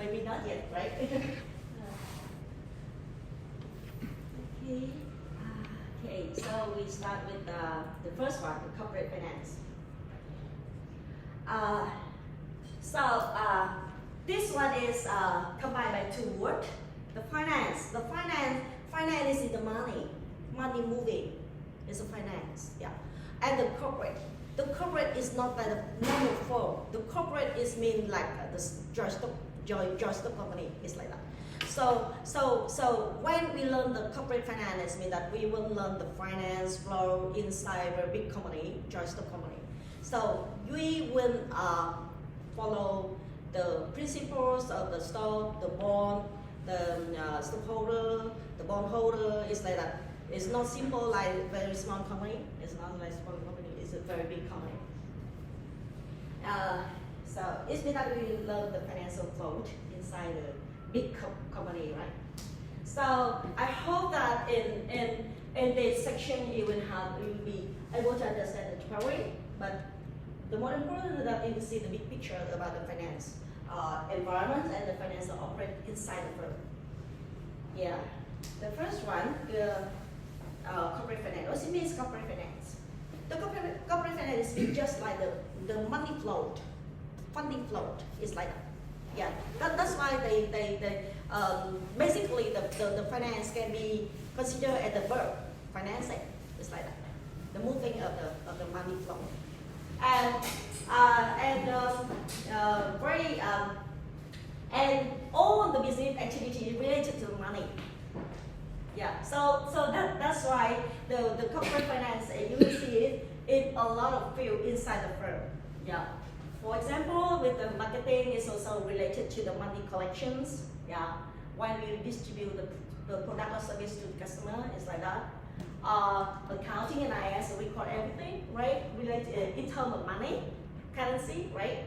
maybe not yet, right? Okay. Okay, so we start with the first one, the corporate finance. This one is combined by two words. The finance is the money moving is a finance, yeah. And the corporate is not like a normal firm. The corporate is mean like the joint stock company is like that. So when we learn the corporate finance, means that we will learn the finance flow inside a big company, joint stock company. So we will follow the principles of the stock, the bond, the stockholder, the bondholder. Is like that. It's not simple like a very small company. It's not like small company. It's a very big company. So it's means that we learn the financial flow inside a big company, right? So I hope that in this section you will be able to understand the theory, but the more important is that you will see the big picture about the finance environment and the financial operate inside the firm. Yeah, the first one, the corporate finance. What it means corporate finance? The corporate finance is just like the money flow, funding flow is like that. Yeah, that's why they basically the finance can be considered as the verb financing. It's like that, the moving of the money flow, and all the business activity related to money. Yeah, so that's why the corporate finance, you will see it in a lot of field inside the firm. Yeah. For example, with the marketing is also related to the money collections. Yeah, when we distribute the product or service to the customer, it's like that. Accounting and IS record everything, right? Related in terms of money, currency, right?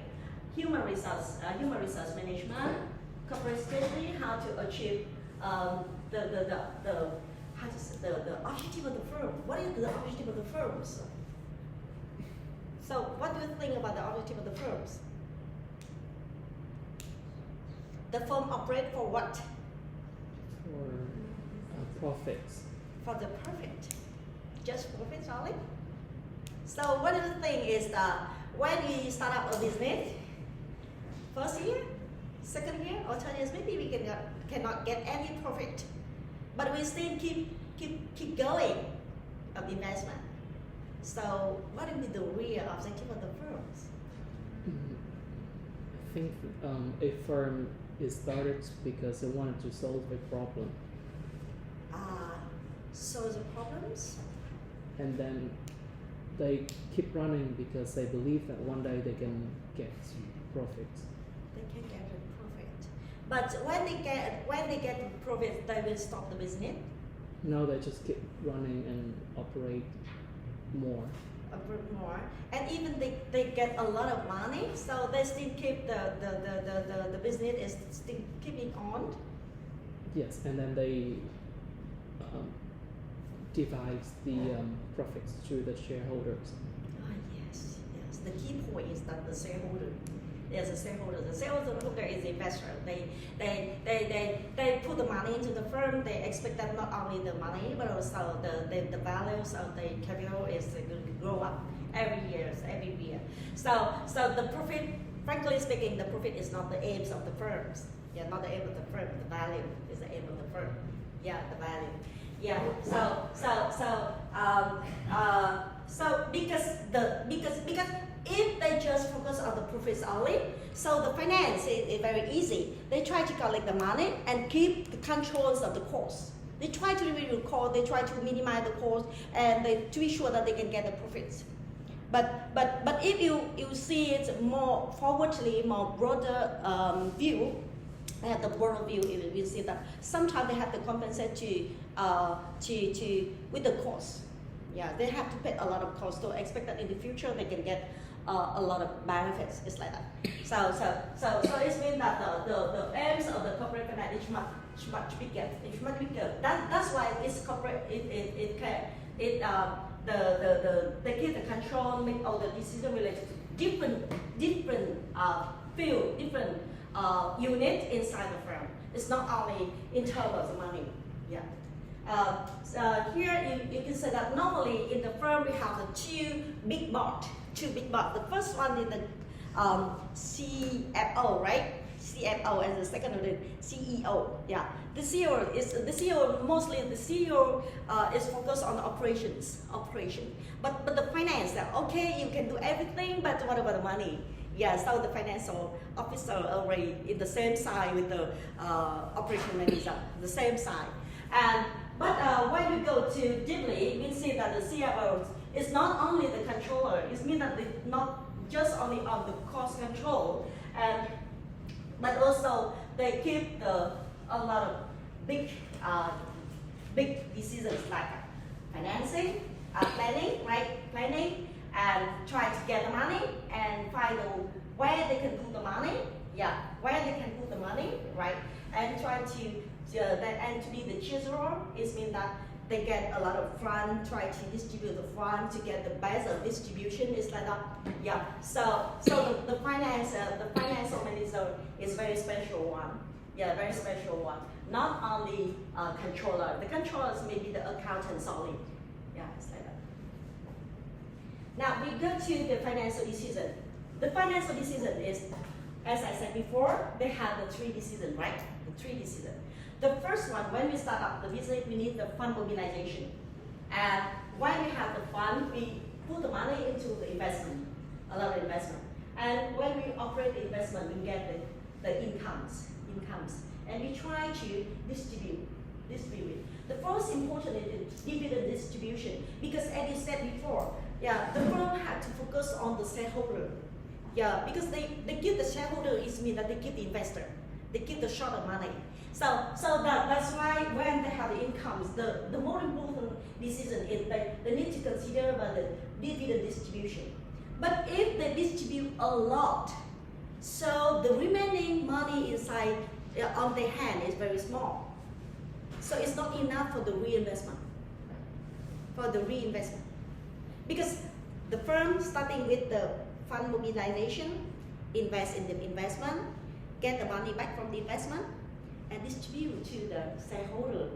Human resource management, corporate strategy, how to achieve the objective of the firm. What is the objective of the firms? So what do you think about the objective of the firms? The firm operate for what? For profits. For the profit. Just profits only? So what do you think is when we start up a business, first year, second year, or third year, maybe we cannot get any profit, but we still keep going of investment. So what will be the real objective of the firms? I think a firm is started because they wanted to solve a problem. Solve the problems? And then they keep running because they believe that one day they can get profit. They can get a profit. But when they get profit, they will stop the business? No, they just keep running and operate more. And even they get a lot of money, so they still keep the business is still keeping on. Yes, and then they divide the profits to the shareholders. Yes. The key point is that the shareholder. There's a shareholder. The shareholder is the investor. They put the money into the firm. They expect that not only the money, but also the values of the capital is going to grow up every year. So the profit, frankly speaking, the profit is not the aims of the firms. Yeah, not the aim of the firm. The value is the aim of the firm. Yeah, the value. Yeah. So because if they just focus on the profits only, so the finance is very easy. They try to collect the money and keep the controls of the cost. They try to reduce the cost, they try to minimize the cost, and to be sure that they can get the profits. But if you see it more forwardly, more broader view, they have the broader view. You see that sometimes they have to compensate with the cost. Yeah, they have to pay a lot of cost to expect that in the future they can get a lot of benefits. It's like that. So it means that the aims of the corporate finance is much bigger. It's much bigger. That's why this corporate they keep the control, make all the decisions related to different field, different unit inside the firm. It's not only in terms of the money. Yeah. Here you can say that normally in the firm we have the two big board. The first one is the CFO, right? CFO, and the second one is CEO. Yeah, the CEO is focused on operation. But the finance, okay, you can do everything, but what about the money? Yeah, so the financial officer already in the same side with the operation manager, the same side. But when we go to deeply, we see that the CFO is not only the controller. It means that it's not just only on the cost control, but also they keep a lot of big decisions like financing, planning, right? Planning, and try to get the money and find where they can put the money. Yeah, where they can put the money, right? And try to be the treasurer. It means that they get a lot of fund, try to distribute the fund to get the best of distribution. It's like that. Yeah. So the financial manager is very special one. Yeah, very special one. Not only controller. The controllers may be the accountants only. Yeah, it's like that. Now we go to the financial decision. The financial decision is, as I said before, they have the three decisions, right? The three decisions. The first one, when we start up the business, we need the fund mobilization. And when we have the fund, we put the money into the investment, a lot of investment. And when we operate the investment, we get the incomes. And we try to distribute. The first important is dividend distribution, because as you said before, yeah, the firm had to focus on the shareholder. Yeah, because they give the shareholder, it means that they give the investor, they give the short of money. So that's why when they have the incomes, the more important decision is they need to consider about the dividend distribution. But if they distribute a lot, so the remaining money inside on their hand is very small. So it's not enough for the reinvestment. Because the firm starting with the fund mobilization, invest in the investment, get the money back from the investment, and distribute to the shareholder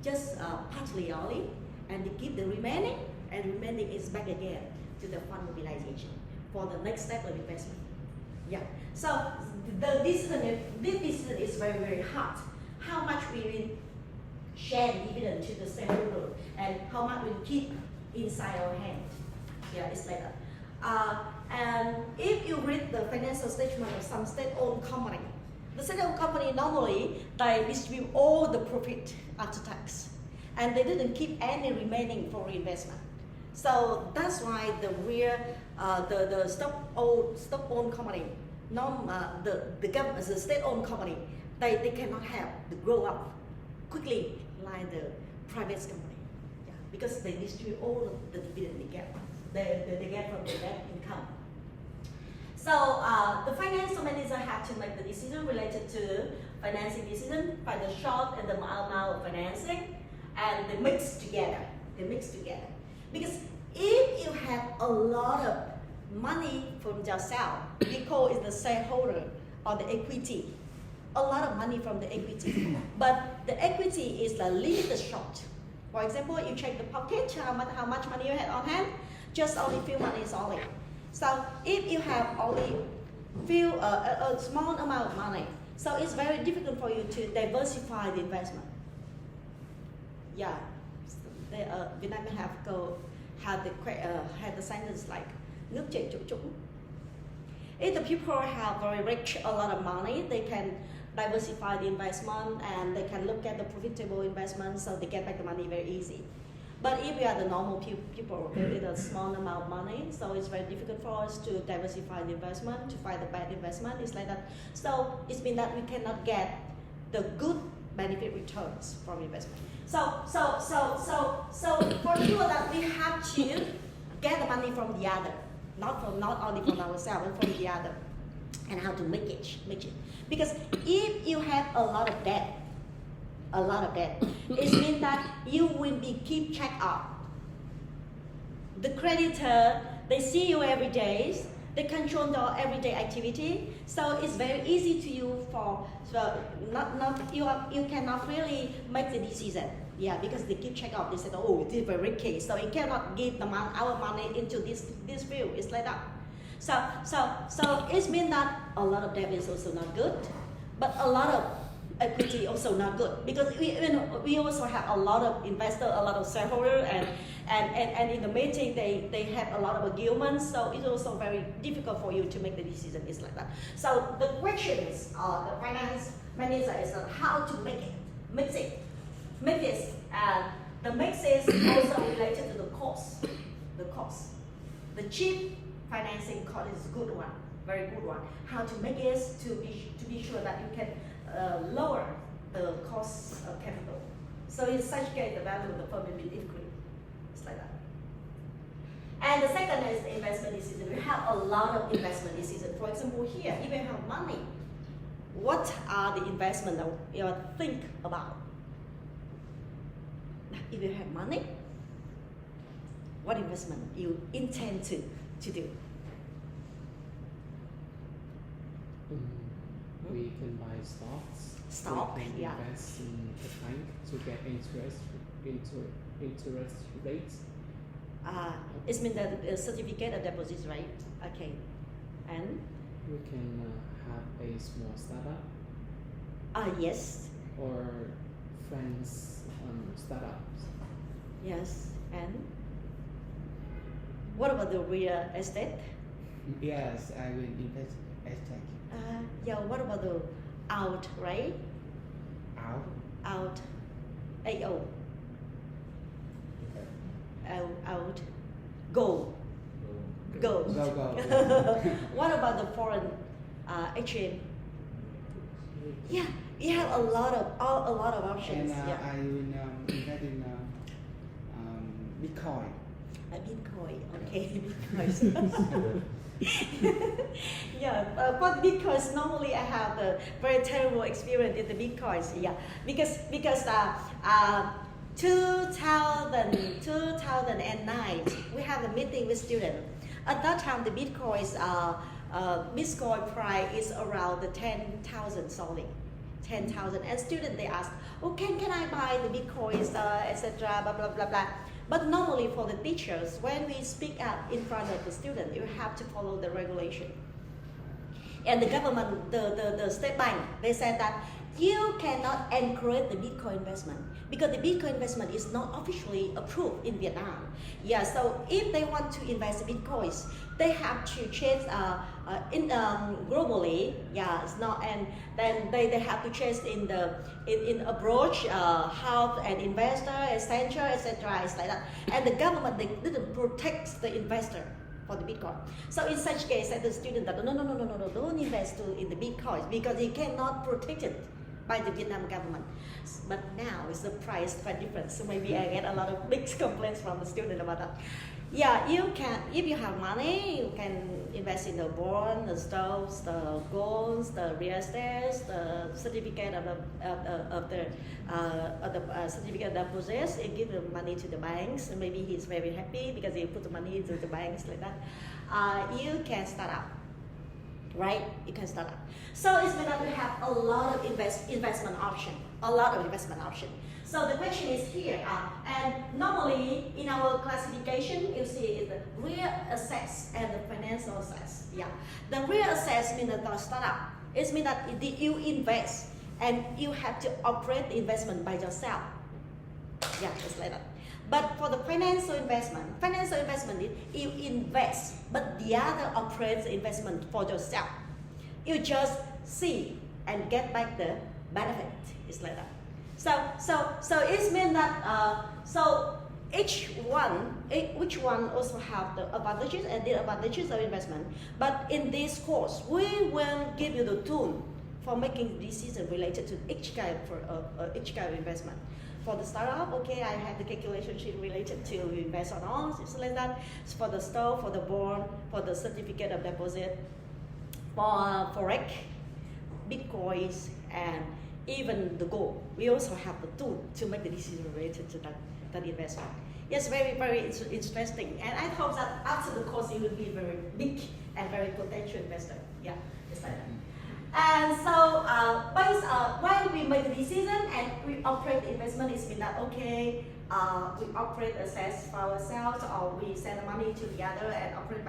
just partly only, and they give the remaining, and remaining is back again to the fund mobilization for the next step of investment. Yeah. So this decision is very, very hard. How much we will share the dividend to the shareholder, and how much we keep inside our hand. Yeah, it's like that. And if you read the financial statement of some state-owned company, the state-owned company normally they distribute all the profit after tax, and they didn't keep any remaining for reinvestment. So that's why the stock-owned company, the state-owned company, they cannot have to grow up quickly like the private company, yeah, because they distribute all of the dividend they get from the net income. So the financial manager had to make the decision related to financing decision by the short and the amount of financing, and they mix together. Because if you have a lot of money from yourself, we call it the shareholder or the equity, a lot of money from the equity, but the equity is a limited short. For example, you check the pocket, how much money you had on hand, just only few money is only. So if you have only a small amount of money, so it's very difficult for you to diversify the investment. Yeah, Vietnam had the sentence like nước chảy chỗ trũng. If the people have very rich, a lot of money, they can diversify the investment and they can look at the profitable investment, so they get back the money very easy. But if we are the normal people with a small amount of money, so it's very difficult for us to diversify the investment, to find the bad investment. It's like that. So it's means that we cannot get the good benefit returns from investment. So for sure that we have to get the money from the other, not only from ourselves, but from the other, and how to make it. Because if you have a lot of debt, it means that you will be keep track of. The creditor, they see you every day, They control your everyday activity, so it's very easy to you for you cannot really make the decision. Yeah, because they keep check out. They said, oh, this is very risky, so you cannot give our money into this field. It's like that. So it means that a lot of debt is also not good, but a lot of equity also not good, because we also have a lot of investors, a lot of shareholders, and in the meeting they have a lot of arguments, so it's also very difficult for you to make the decision. It's like that. So the questions the finance manager is how to make this, and the mix is also related to the cost. The cheap financing cost is a good one, very good one. How to make it to be sure that you can lower the cost of capital. So in such case, the value of the firm will be increased. It's like that. And the second is the investment decision. We have a lot of investment decisions. For example, here, if you have money, what are the investments that you think about? If you have money, what investment you intend to do? We can buy stocks. Stock, we can yeah. invest in the bank to get interest rates. It means that the certificate of deposit, right? Okay. And? We can have a small startup. Yes. Or friends startups. Yes. And? What about the real estate? Yes, I will invest estate. Yeah, what about the outright? Out. AO. Out. Go. Go. What about the foreign exchange? Yeah, we have a lot of options. And Yeah. I will invest in Bitcoin. Bitcoin, okay, Bitcoin. Yeah, but Bitcoins normally I have a very terrible experience in the Bitcoins. Yeah, because 2009 we have a meeting with students. At that time the Bitcoins Bitcoin price is around the 10,000 solely. 10,000, and students they ask, oh, can I buy the Bitcoins, etc. Blah blah blah blah. But normally for the teachers, when we speak up in front of the student, you have to follow the regulation. And the government, the state bank, they said that you cannot encourage the Bitcoin investment because the Bitcoin investment is not officially approved in Vietnam. Yeah, so if they want to invest in Bitcoins, they have to change globally. Yeah, it's not, and then they have to change in approach, how an investor, essential, etc. It's like that. And the government they didn't protect the investor for the Bitcoin. So in such case, the student that no, don't invest in the Bitcoins because you cannot protect it by the Vietnam government. But now it's the price quite different. So maybe I get a lot of big complaints from the student about that. Yeah, you can, if you have money, you can invest in the bond, the stocks, the golds, the real estate, the certificate of the certificate of deposits. You give the money to the banks, and maybe he's very happy because he put the money into the banks like that. You can start up, right? You can start up. So it's means that we have a lot of investment option, So the question is here, and normally in our classification, you see is the real assets and the financial assets. Yeah, the real assets means the startup. It means that you invest and you have to operate the investment by yourself. Yeah, it's like that. But for the financial investment is you invest, but the other operates the investment for yourself. You just see and get back the benefit. It's like that. So it means that so each one also have the advantages and disadvantages of investment. But in this course, we will give you the tool for making decisions related to each kind of investment. For the startup, okay, I have the calculation sheet related to invest or not, it's like that. It's for the stock, for the bond, for the certificate of deposit, for forex, bitcoins, and even the gold. We also have the tool to make the decision related to that investment. Yes, very interesting. And I hope that after the course, you will be very big and very potential investor. Yeah, it's like that. And so, when we make the decision and we operate the investment, it's mean that okay, we operate assets for ourselves, or we send the money to the other and operate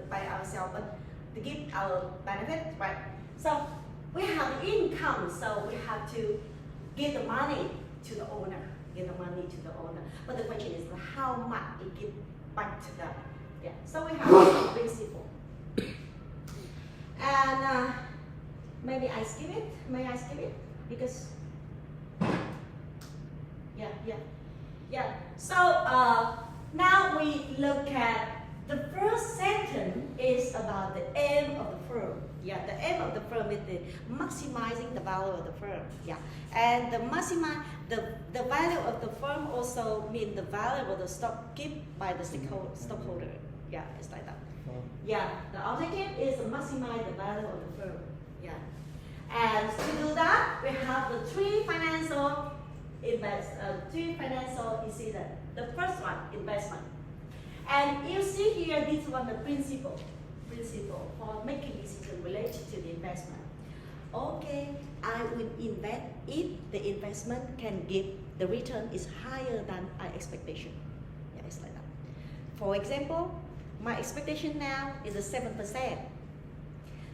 by ourselves, but to give our benefit, right? So we have income, so we have to give the money to the owner. But the question is how much we give back to them. Yeah. So we have some principle. And maybe I skip it. May I skip it? Because yeah. So now we look at the first sentence is about the aim of the firm. Yeah, the aim of the firm is the maximizing the value of the firm. Yeah, and the value of the firm also means the value of the stock kept by the stockholder. Yeah, it's like that. Yeah, the objective is to maximize the value of the firm. Yeah, and to do that, we have the three financial decisions. The first one, investment. And you see here, this one, the principle for making decisions related to the investment. Okay, I will invest if the investment can give the return is higher than my expectation. Yeah, it's like that. For example, my expectation now is a 7%.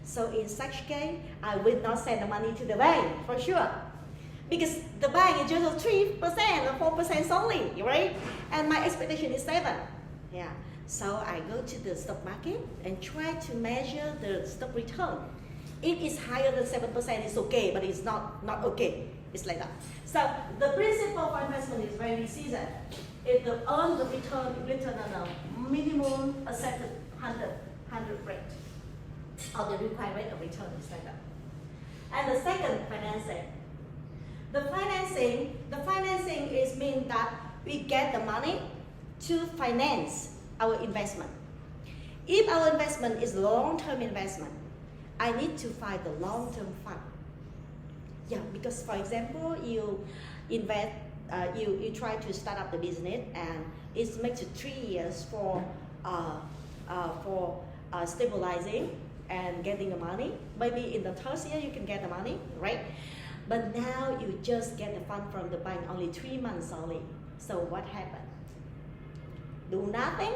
So in such case, I will not send the money to the bank for sure. Because the bank is just 3% or 4% only, right? And my expectation is 7. Yeah. So I go to the stock market and try to measure the stock return. If it's higher than 7%, it's okay, but it's not okay. It's like that. So the principle for investment is very seasoned. If the earn the return on a minimum accepted 100 rate, or the required rate of return is like that. And the second, financing. The financing is mean that we get the money to finance our investment. If our investment is long-term investment, I need to find the long-term fund. Yeah, because for example, you invest, you try to start up the business, and it makes 3 years for stabilizing and getting the money. Maybe in the third year you can get the money, right? But now you just get the fund from the bank only 3 months only. So what happened? Do nothing,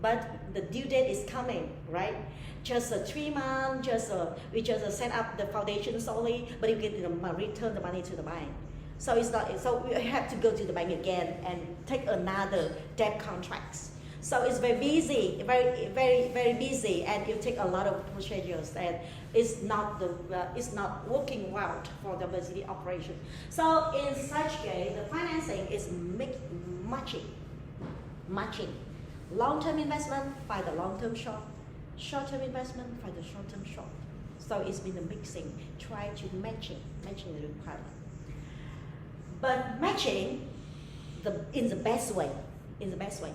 but the due date is coming, right? Just 3 months, we just set up the foundation solely, but you get return the money to the bank. So it's not. So we have to go to the bank again and take another debt contracts. So it's very busy, very busy, and you take a lot of procedures, and it's not working well for the business operation. So in such case, the financing is matching. Long-term investment by the long-term short, short-term investment by the short-term short. So it's been a mixing, try to matching the requirement. But matching in the best way.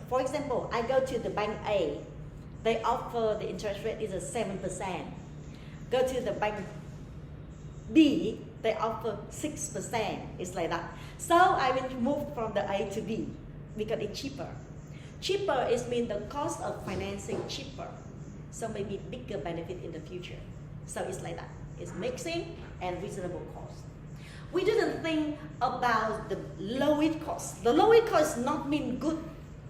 For example, I go to the bank A, they offer the interest rate is 7%. Go to the bank B, they offer 6%. It's like that. So I will move from the A to B because it's cheaper. Cheaper is mean the cost of financing cheaper. So maybe bigger benefit in the future. So it's like that. It's mixing and reasonable cost. We didn't think about the lowest cost. The lowest cost not mean good,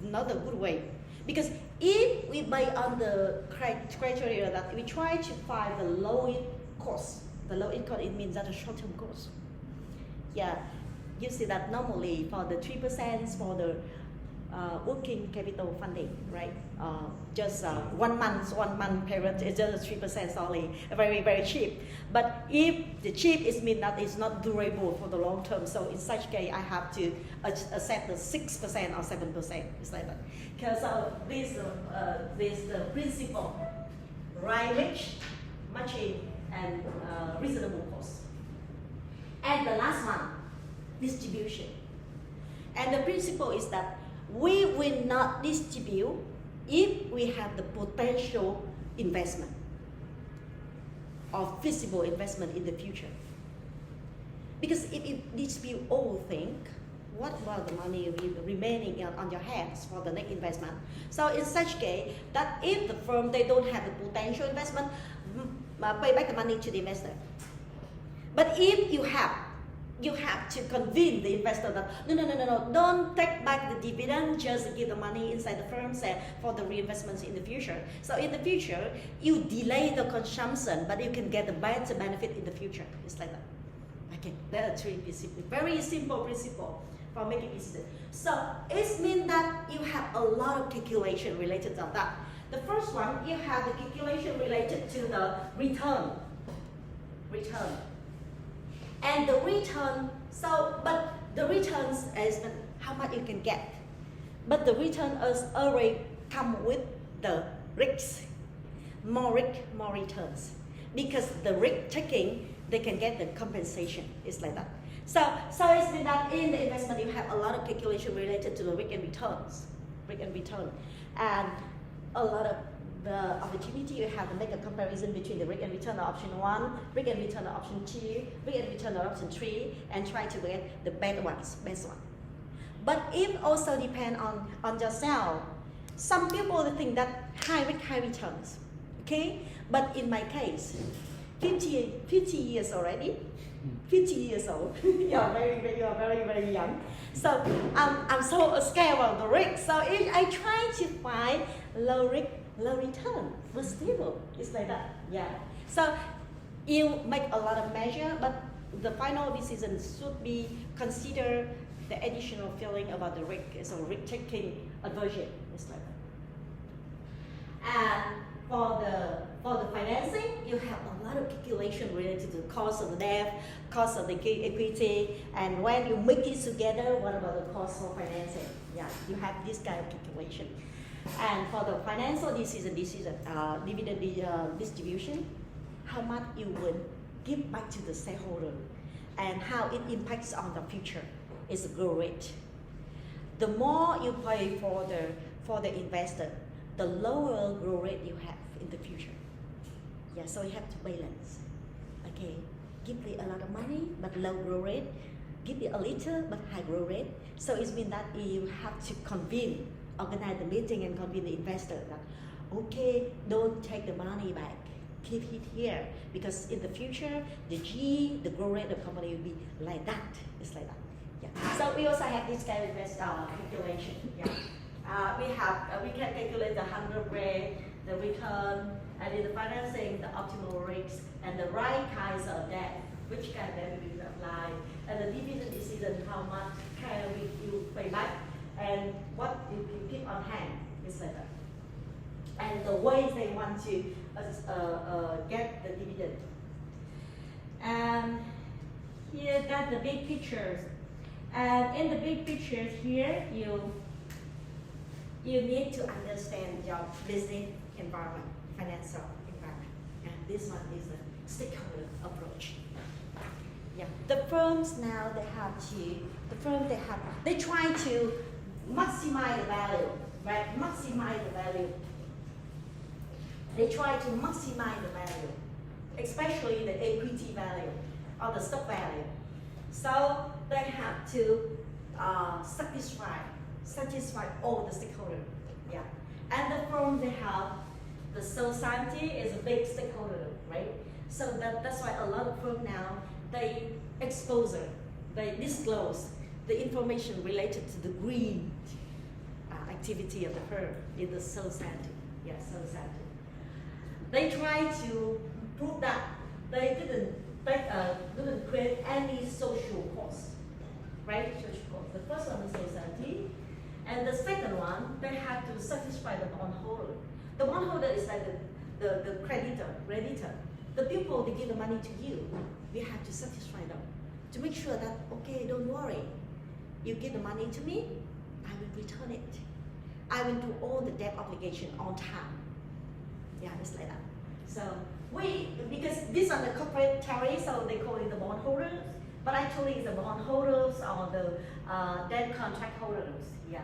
not a good way. Because if we buy on the criteria that we try to find the lowest cost, it means that a short-term cost. Yeah, you see that normally for the 3% for the working capital funding, right? Just 1 month period is just 3% only, very cheap. But if the cheap is mean that it's not durable for the long term, so in such case I have to accept the 6% or 7%. It's like that. Because this the principle, right mix, matching, and reasonable cost. And the last one, distribution. And the principle is that we will not distribute if we have the potential investment or feasible investment in the future. Because if you distribute all things, what about the money remaining on your hands for the next investment? So in such case, that if the firm they don't have the potential investment, pay back the money to the investor. But if you have to convince the investor that no, don't take back the dividend, just give the money inside the firm for the reinvestments in the future. So in the future, you delay the consumption, but you can get the better benefit in the future. It's like that. Okay, there are three principles. Very simple principle for making business. So it means that you have a lot of calculation related to that. The first one, you have the calculation related to the return. And the return, but the returns is how much you can get. But the return is already come with the risks. More risk, more returns. Because the risk taking, they can get the compensation. It's like that. So it's been that in the investment you have a lot of calculation related to the risk and return. And a lot of the opportunity you have to make a comparison between the risk and return of option 1, risk and return of option 2, risk and return of option 3, and try to get the best one. But it also depends on yourself. Some people think that high risk, high returns. Okay? But in my case, 50 years already, 50 years old. You are very young. So I'm so scared of the risk. So I try to find low risk, low return, but stable. It's like that. Yeah. So you make a lot of measure, but the final decision should be consider the additional feeling about the risk. So risk taking aversion. It's like that. And for the financing, you have a lot of calculation related to the cost of the debt, cost of the equity, and when you make it together, what about the cost of financing? Yeah, you have this kind of calculation. And for the financial decision, dividend distribution, how much you will give back to the shareholder, and how it impacts on the future is the growth rate. The more you pay for the investor, the lower growth rate you have in the future. Yeah, so you have to balance. Okay, give it a lot of money but low growth rate. Give it a little but high growth rate. So it means that you have to organize the meeting and convince the investor that, okay, don't take the money back. Keep it here, because in the future, the growth rate of the company will be like that. It's like that. Yeah. So we also have this kind of calculation. Yeah. We can calculate the 100 rate, the return, and in the financing, the optimal rates, and the right kinds of debt, which kind of debt we will apply, and the dividend decision, how much can you pay back, and what you can keep on hand, etc. And the ways they want to get the dividend. And here, that's the big pictures. And in the big pictures here, you need to understand your business environment, financial environment. And this one is the stakeholder approach. Yeah. The firms now, they try to maximize the value, right? Maximize the value. They try to maximize the value, especially the equity value or the stock value. So they have to satisfy all the stakeholders. Yeah. And the firm they have, the society is a big stakeholder, right? So that's why a lot of firms now, they disclose the information related to the green activity of the firm in the society. Yeah, society. They try to prove that they didn't create any social cost, right? Social cost. The first one is society, and the second one, they have to satisfy the bondholder. The bondholder is like the creditor. The people they give the money to you, we have to satisfy them to make sure that, okay, don't worry, you give the money to me, I will return it. I will do all the debt obligation on time. Yeah, it's like that. So because these are the corporate tariffs, so they call it the bondholders, but actually it's the bondholders or the debt contract holders. Yeah,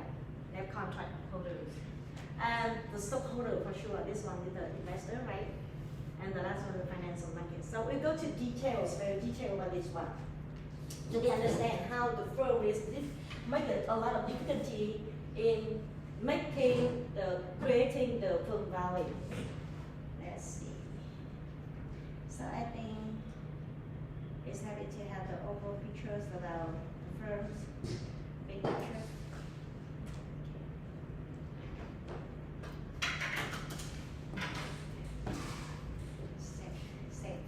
debt contract holders. And the stockholder for sure, this one is the investor, right? And the last one, the financial market. So we go to details, very detailed about this one. So we understand how the firm is make a lot of difficulty in creating the firm value. Let's see. So I think it's happy to have the overall pictures about the firm's big picture.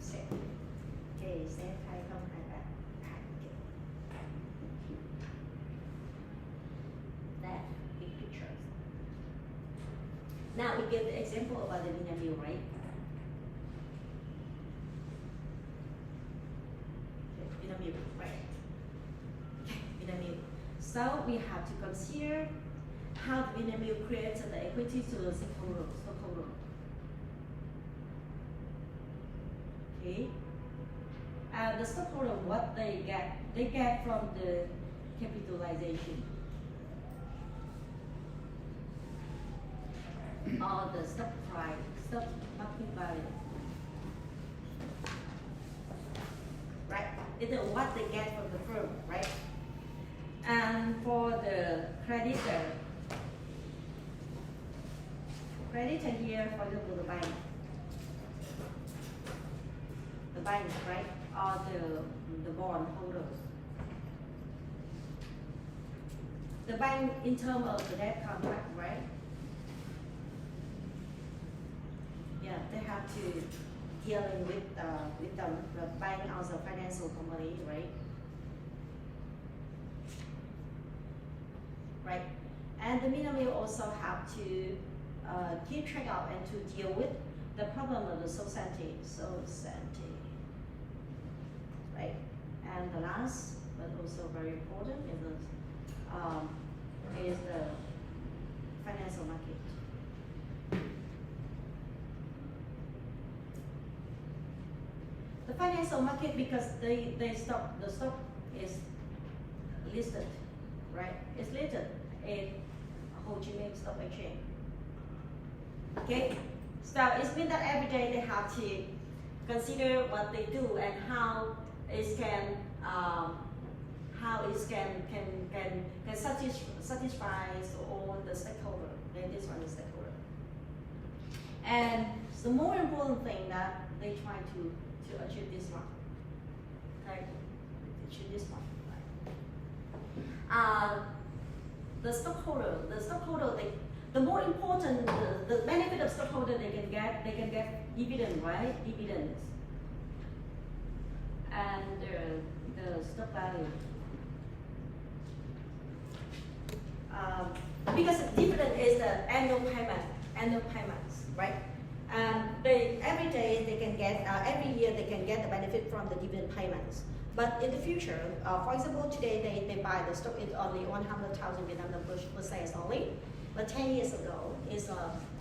Save. Okay, save hay không hay bạn. That big pictures. Now we give the example about the Vinamilk, right? Vinamilk, right? Okay, Vinamilk. So we have to consider how the Vinamilk creates the equity to the stockholder. Okay. And the stockholder, what they get from the capitalization or the stock price, stock market value. Right? It's what they get from the firm, right? And for the creditor here, for example, the bank, right? Or the bond holders. The bank in terms of the debt contract, right? Yeah, they have to dealing with the bank as a financial company, right? Right. And the Vinamilk also have to keep track of and to deal with the problem of the society. Right. And the last, but also very important, is the financial market. The financial market, because the stock is listed, right? It's listed in Ho Chi Minh Stock Exchange. Okay, so it means that every day they have to consider what they do and how it can satisfy all the stakeholder. Then this one is stakeholder. And the more important thing that they try to achieve this one. Okay, achieve this one. Right? The stockholder, the more important, the benefit of stockholder they can get dividend, right? Dividends. And the stock value. Because dividend is the annual payments, right? Every day they can get, every year they can get the benefit from the dividend payments. But in the future, for example, today they buy the stock is only 100,000 Vietnam dollars per share only. But 10 years ago, it's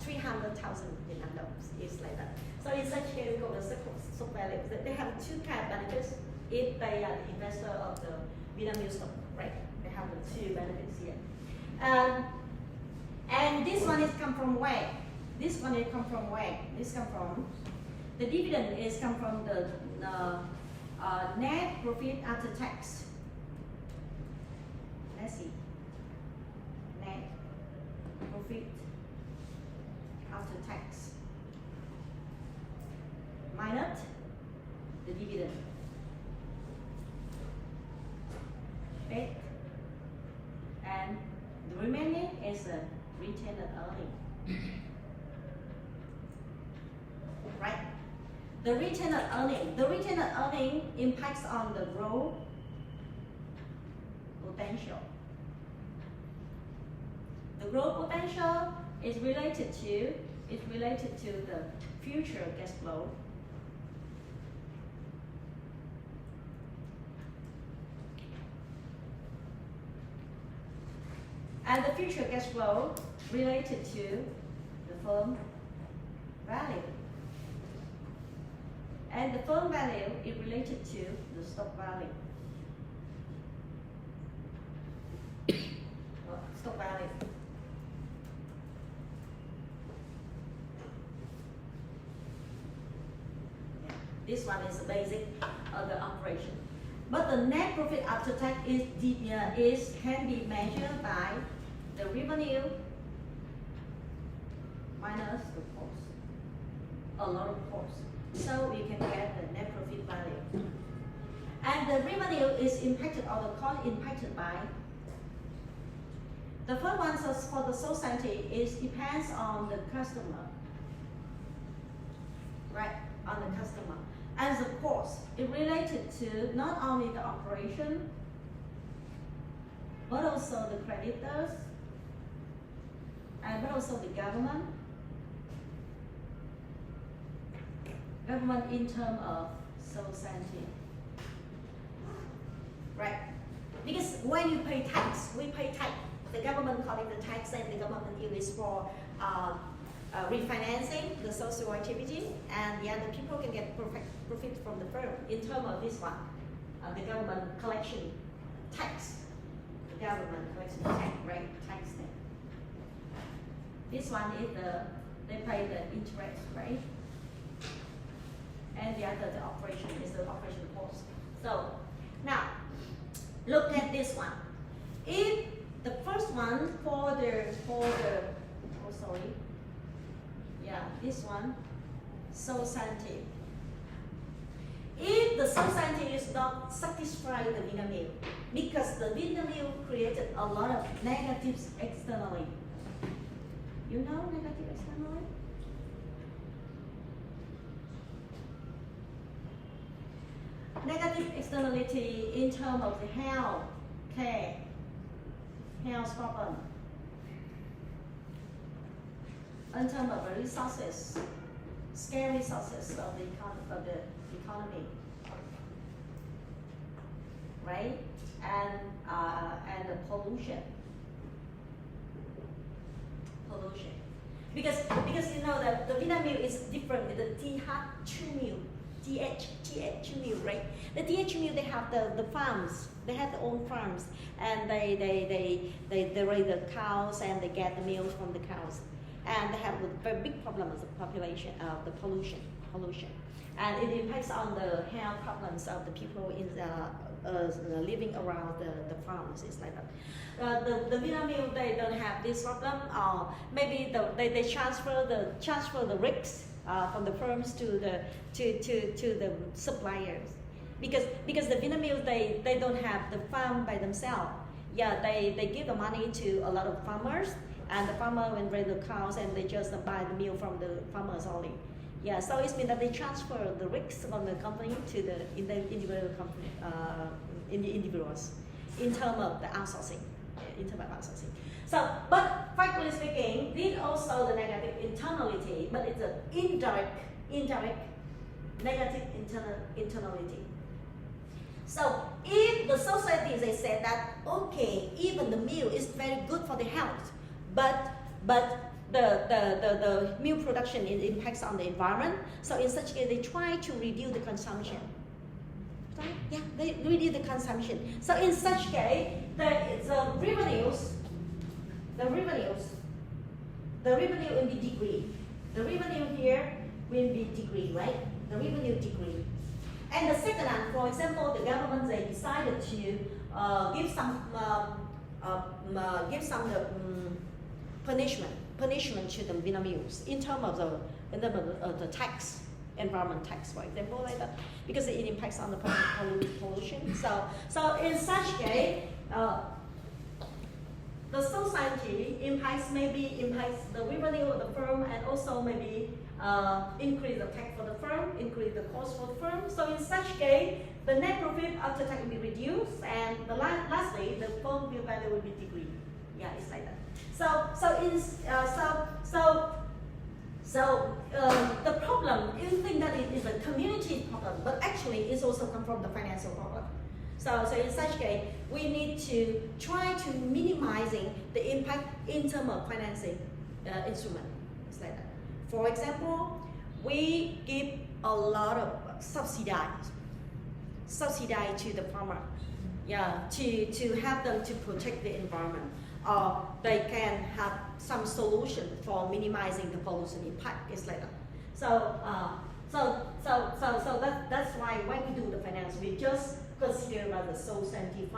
300,000 Vietnam dollars. It's like that. So it's actually called the stock value. They have two kind of benefits if they are the investor of the Vinamilk stock, right? They have the two benefits here. And this one is come from where? This one is come from where? This come from the dividend is come from the net profit after tax. Let's see. Net profit after tax minus the dividend. Okay. And the remaining is a retained earning. Right? The retained earning impacts on the growth potential. The growth potential is related to the future cash flow. And the future cash flow related to the firm value. And the firm value is related to the stock value. Stock value. Yeah. This one is the basic of the operation. But the net profit after tax can be measured by the revenue minus the cost, a lot of cost. So you can get the net profit value. And the revenue is impacted, or the cost impacted by. The first one for the society is depends on the customer, right? On the customer. And the cost is related to not only the operation, but also the creditors, and but also the government. Government in terms of society, right? Because when you pay tax, we pay tax. The government collect the tax, and the government use for refinancing the social activity, and the other people can get profit from the firm. In terms of this one, the government collection tax. The government collection tax, right? Tax thing. This one is they pay the interest, right? And the other, the operation is the operation cost. So now look at this one. If the first one this one, society. If the society is not satisfied with the Vietnamese, because the Vietnamese created a lot of negatives externally. You know negative externally? Negative externality in terms of the health care, health problem, in terms of the resources, scarce resources of the economy, right? And the pollution. Because you know that the Vietnamese is different with the TH meal, right? The TH meal, they have the farms, they have their own farms, and they raise the cows, and they get the milk from the cows, and they have a very big problem with the population of the pollution, and it impacts on the health problems of the people in living around the farms. It's like that. The Vietnamese, they don't have this problem, or maybe they transfer the risks from the firms to the suppliers, because the Vietnamese, they don't have the farm by themselves. Yeah, they give the money to a lot of farmers, and the farmer will raise the cows, and they just buy the milk from the farmers only. Yeah, so it means that they transfer the risks from the company to the individual company, individuals, in terms of the outsourcing. So, but frankly speaking, this also the negative internality, but it's an indirect negative internality. So if the society, they say that, okay, even the meal is very good for the health, but the meal production impacts on the environment. So in such case, they try to reduce the consumption. Right? Yeah, they reduce the consumption. So in such case, the revenue will be decreased. The revenue here will be decreased, right? The revenue decrease. And the second one, for example, the government, they decided to give some punishment to the Vietnamese in terms of the tax, environment tax, for example, like that, because it impacts on the pollution. So in such case, the society impacts the revenue of the firm, and also maybe increase the tax for the firm, increase the cost for the firm. So in such case, the net profit after tax will be reduced, and lastly, the firm value will be decreased. Yeah, it's like that. The problem, you think that it is a community problem, but actually it's also come from the financial problem. So in such case, we need to try to minimizing the impact in terms of financing instrument. It's like that. For example, we give a lot of subsidy to the farmer, yeah, to help them to protect the environment, or they can have some solution for minimizing the pollution impact. It's like that. So that's why when we do the finance, we just considered as a so sensitive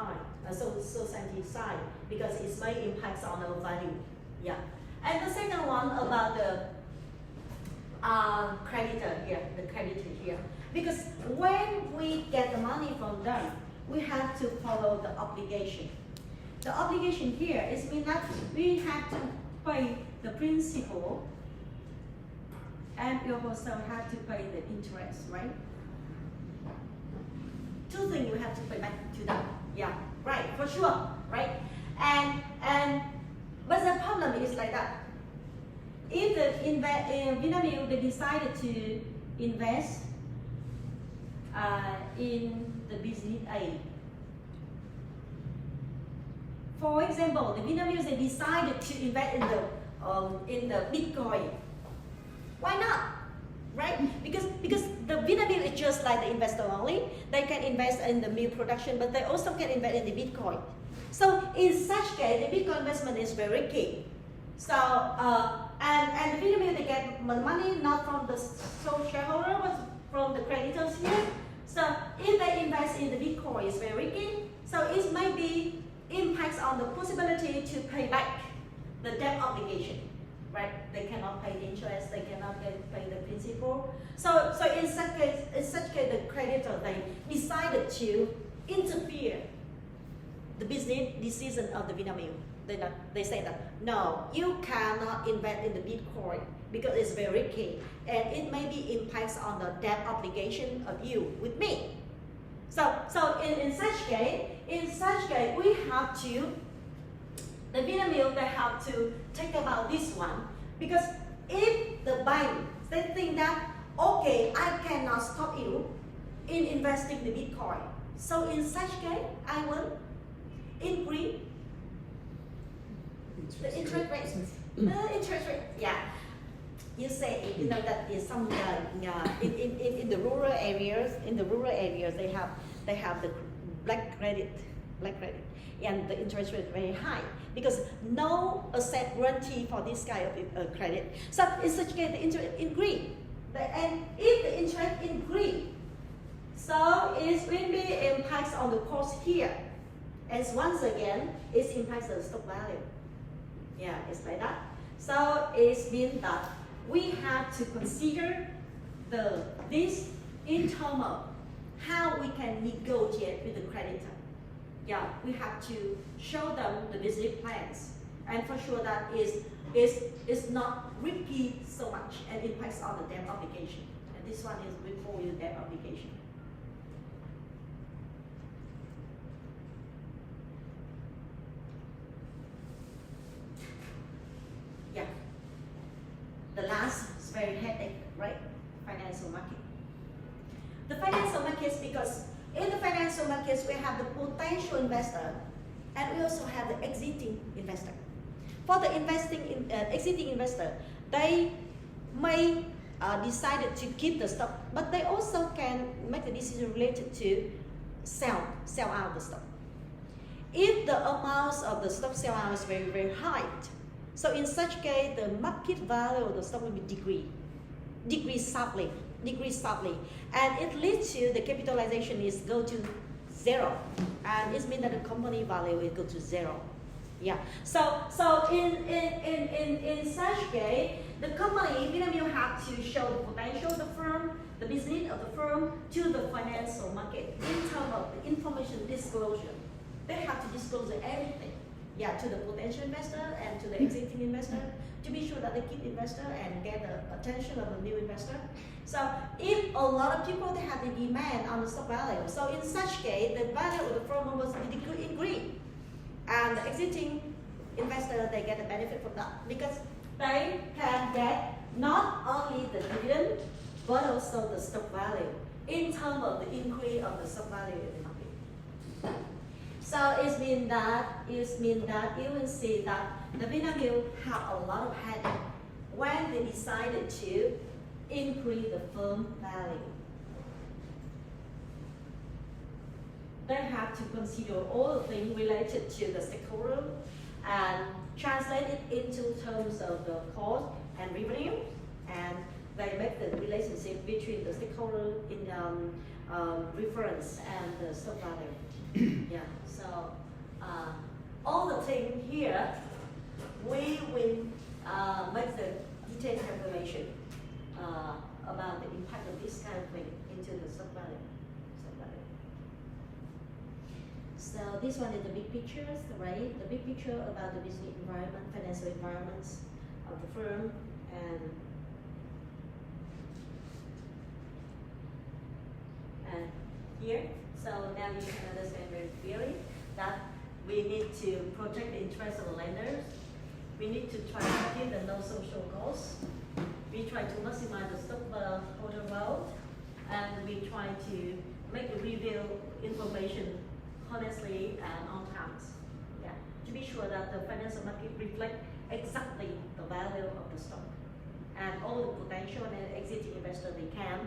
side because it may impact on our value. Yeah. And the second one about the creditor here. Because when we get the money from them, we have to follow the obligation. The obligation here is mean that we have to pay the principal and you also have to pay the interest, right? Two things you have to pay back to them. Yeah, right, for sure, right? But the problem is like that. If the Vinamilk they decided to invest in the business A. For example, the Vinamilk they decided to invest in the Bitcoin. Why not? Right? Because the Vinamilk is just like the investor only. They can invest in the milk production, but they also can invest in the Bitcoin. So in such case, the Bitcoin investment is very key. So and the Vinamilk they get money not from the sole shareholder, but from the creditors here. So if they invest in the Bitcoin, it's very key. So it may be impacts on the possibility to pay back the debt obligation. Right? They cannot pay the interest, they cannot pay the principal. So in such case, the creditor they decided to interfere the business decision of the Vinamilk. They say that no, you cannot invest in the Bitcoin because it's very key and it may be impacts on the debt obligation of you with me. So in such case, we have to. The Vinamilk they have to think about this one because if the bank they think that okay, I cannot stop you in investing the Bitcoin, so in such case I will increase the interest rate. The interest rate, yeah. You say you know that in some in the rural areas, they have the black credit, and the interest rate is very high because no asset guarantee for this kind of credit. So in such case, the interest increase, and if the interest increase, so it will be impacts on the cost here, and once again, it impacts the stock value. Yeah, it's like that. So it means that we have to consider this in terms of how we can negotiate with the creditor. Yeah, we have to show them the business plans, and for sure that is not repeat so much and impacts on the debt obligation. And this one is before your debt obligation. Yeah. The last is very headache, right? Financial market. The financial markets, because in the financial markets we have the potential investor and we also have the exiting investor. For the exiting investor, they may decide to keep the stock, but they also can make the decision related to sell out the stock. If the amounts of the stock sell out is very, very high, so in such case, the market value of the stock will be decrease sharply, and it leads to the capitalization is go to zero, and it means that the company value will go to zero. Yeah. So in such case, the company Vinamilk have to show the potential of the firm, the business of the firm to the financial market in terms of the information disclosure. They have to disclose everything. Yeah, to the potential investor and to the existing investor to be sure that they keep investor and get the attention of the new investor. So if a lot of people they have the demand on the stock value, so in such case the value of the firm was increase, and the existing investor they get the benefit from that because they can get not only the dividend but also the stock value in terms of the increase of the stock value in the market. So it means that you will see that the Vinamilk have a lot of headache when they decided to increase the firm value. They have to consider all the things related to the stakeholder and translate it into terms of the cost and revenue, and they make the relationship between the stakeholder in reference and the stock value. Yeah. So all the thing here, we will make the detailed calculation about the impact of this kind of thing into the stock value. So this one is the big pictures, right? The big picture about the business environment, financial environments of the firm, and here. So now you can understand very clearly that we need to protect the interest of the lenders. We need to try to keep the no social costs. We try to maximize the stockholder wealth, and we try to make the review information honestly and on time. Yeah, to be sure that the financial market reflect exactly the value of the stock and all the potential and existing investors they can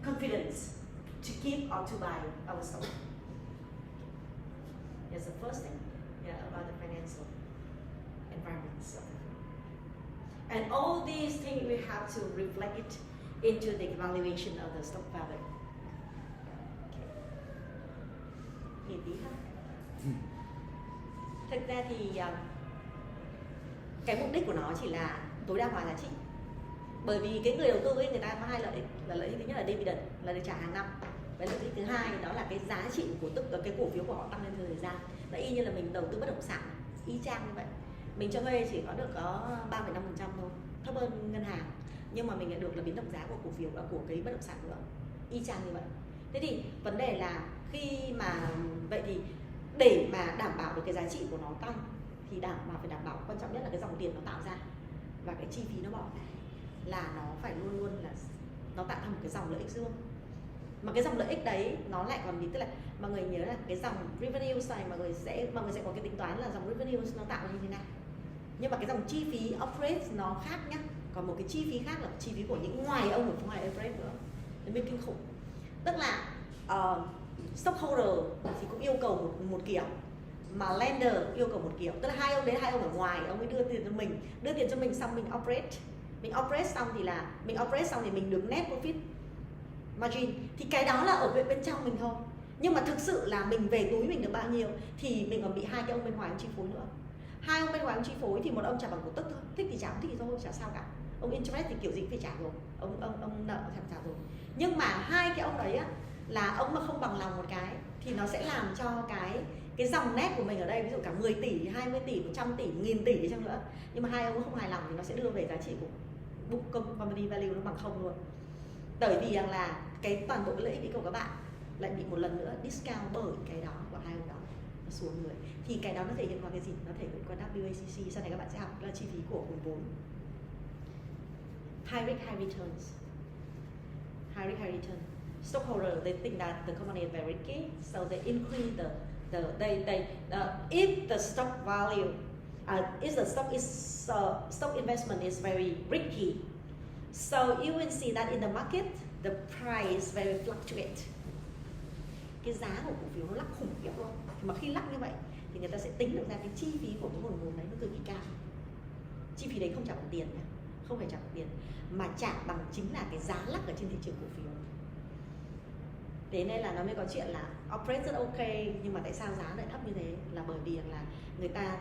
confidence to keep or to buy our stock. That's the first thing, about the financial environment. So, and all these things we have to reflect it into the evaluation of the stock value. Nhìn tí ha. Thực ra thì cái mục đích của nó chỉ là tối đa hóa giá trị. Bởi vì cái người đầu tư ấy, người ta có hai lợi ích, là lợi ích thứ nhất là dividend, là được trả hàng năm. Và lợi ích thứ hai đó là cái giá trị của cái cổ phiếu của họ tăng lên theo thời gian. Là y như là mình đầu tư bất động sản, y chang như vậy. Mình cho thuê chỉ có được có 3,5% thôi, thấp hơn ngân hàng. Nhưng mà mình lại được là biến động giá của cổ phiếu và của cái bất động sản nữa, y chang như vậy. Thế thì vấn đề là khi mà vậy thì để mà đảm bảo được cái giá trị của nó tăng thì phải đảm bảo, quan trọng nhất là cái dòng tiền nó tạo ra và cái chi phí nó bỏ ra là nó phải luôn luôn là nó tạo ra một cái dòng lợi ích dương. Mà cái dòng lợi ích đấy nó lại còn bị, tức là mọi người nhớ là cái dòng revenue này mọi người sẽ có cái tính toán là dòng revenue nó tạo ra như thế nào. Nhưng mà cái dòng chi phí operate nó khác nhá. Còn một cái chi phí khác là chi phí của những ngoài ông ở ngoài operate nữa. Nó mới kinh khủng. Tức là stockholder thì cũng yêu cầu một kiểu, mà lender yêu cầu một kiểu. Tức là hai ông ở ngoài, ông ấy đưa tiền cho mình xong mình operate xong thì mình được net profit margin. Thì cái đó là ở bên trong mình thôi. Nhưng mà thực sự là mình về túi mình được bao nhiêu thì mình còn bị hai cái ông bên ngoài ông chi phối nữa. Hai ông bên ngoài ông chi phối thì một ông trả bằng cổ tức thôi, thích thì trả, không thích thì thôi, chả sao cả. Ông interest thì kiểu gì cũng phải trả rồi, ông nợ phải trả rồi. Nhưng mà hai cái ông đấy á, là ông mà không bằng lòng một cái thì nó sẽ làm cho cái dòng net của mình ở đây, ví dụ cả 10 tỷ, 20 tỷ, 100 tỷ, 1000 tỷ đi chăng nữa, nhưng mà hai ông không hài lòng thì nó sẽ đưa về giá trị của book company value nó bằng không luôn. Bởi vì rằng là cái toàn bộ cái lợi ích của các bạn lại bị một lần nữa discount bởi cái đó của hai ông đó, nó xuống người. Thì cái đó nó thể hiện qua cái gì? Nó thể hiện qua WACC. Sau này các bạn sẽ học là chi phí của nguồn vốn. High risk, high returns. High risk, high return. Stockholders, they think that the company is very risky, so they increase if the stock value, if the stock investment is very risky, so you will see that in the market the price very fluctuate. Cái giá của cổ phiếu nó lắc khủng khiếp luôn. Mà khi lắc như vậy thì người ta sẽ tính được ra cái chi phí của cái nguồn vốn đấy nó cực kỳ cao. Chi phí đấy không trả bằng tiền nhá, không phải trả bằng tiền, mà trả bằng chính là cái giá lắc ở trên thị trường cổ phiếu. Thế nên là nó mới có chuyện là operate rất ok, nhưng mà tại sao giá lại thấp như thế? Là bởi vì là người ta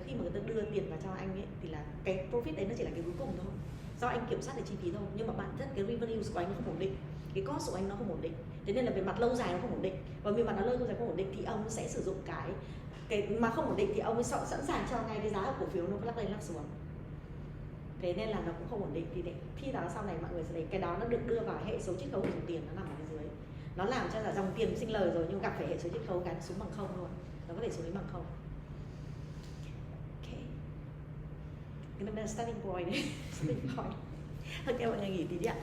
khi mà người ta đưa tiền vào cho anh ấy thì là cái profit đấy nó chỉ là cái cuối cùng thôi, do anh kiểm soát được chi phí thôi, nhưng mà bản chất cái revenue của anh nó không ổn định, cái cost của anh nó không ổn định. Thế nên là về mặt lâu dài nó không ổn định, và về mặt nó lâu dài không ổn định thì ông sẽ sử dụng cái mà không ổn định thì ông ấy sẵn sàng cho ngay cái giá của cổ phiếu nó lắc lên lắc xuống. Thế nên là nó cũng không ổn định. Thì khi đó sau này mọi người sẽ thấy cái đó nó được đưa vào hệ số chiết khấu của dòng tiền, nó nằm ở dưới, nó làm cho là dòng tiền sinh lời rồi nhưng gặp phải hệ số chiết khấu cái xuống bằng không luôn, nó có thể xuống đến bằng không. Ok, cái này là starting point đấy. Starting point. Ok, mọi người nghỉ tí đi ạ.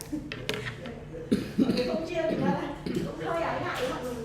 Mọi người không chia thì là cũng hơi ái ngại với mọi người.